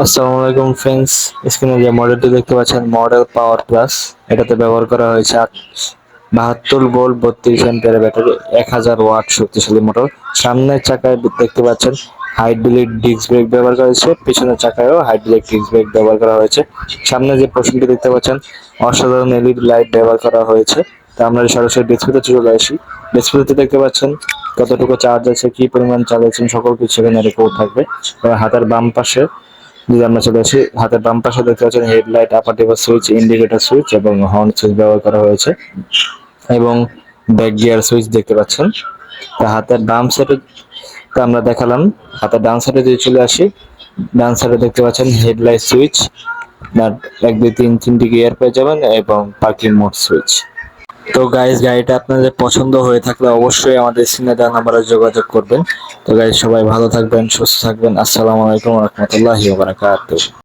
আসসালামু আলাইকুম ফ্রেন্ডস, স্ক্রিনে যে মডেলটি দেখতে পাচ্ছেন মডেল পাওয়ার প্লাস। এটাতে ব্যবহার করা হয়েছে 72 ভোল্ট 32 অ্যাম্পিয়ারের ব্যাটারি, 1000 ওয়াট শক্তিশালী মোটর। সামনের চাকায় দেখতে পাচ্ছেন হাইড্রোলিক ডিস্ক ব্রেক ব্যবহার করা হয়েছে, পিছনের চাকায়ও হাইড্রোলিক ডিস্ক ব্রেক ব্যবহার করা হয়েছে। সামনে যে পোর্শনটি দেখতে পাচ্ছেন অসাধারণ এলইডি লাইট ব্যবহার করা হয়েছে। তা আমরা সরাসরি ডিসপ্লেতে চলে আসি। ডিসপ্লেতে দেখতে পাচ্ছেন কতটুকু চার্জ আছে, কি পরিমাণ চালিয়েছেন, সকল কিছু এখানে রেকর্ড থাকবে। এবার হাতের বাম পাশে যদি আমরা চলে আসি, হাতের বাম পাশে দেখতে পাচ্ছেন হেডলাইট, আপারটিভার সুইচ, ইন্ডিকেটর সুইচ এবং হর্ন সুইচ ব্যবহার করা হয়েছে এবং ব্যাক গিয়ার সুইচ দেখতে পাচ্ছেন। তা হাতের বাম সাইডে আমরা দেখালাম। হাতের ডান সাইডে যদি চলে আসি, ডান সাইডে দেখতে পাচ্ছেন হেডলাইট সুইচ, 1 2 3 গিয়ার পেয়ে যাবেন এবং পার্কিং মোড সুইচ। তো গাইস, গাড়িটা আপনাদের পছন্দ হয়ে থাকলে অবশ্যই আমাদের স্ক্রিনে দেওয়া নাম্বারে যোগাযোগ করবেন। তো গাইস, সবাই ভালো থাকবেন, সুস্থ থাকবেন। আসসালামু আলাইকুম ওয়া রাহমাতুল্লাহি ওয়া বারাকাতুহু।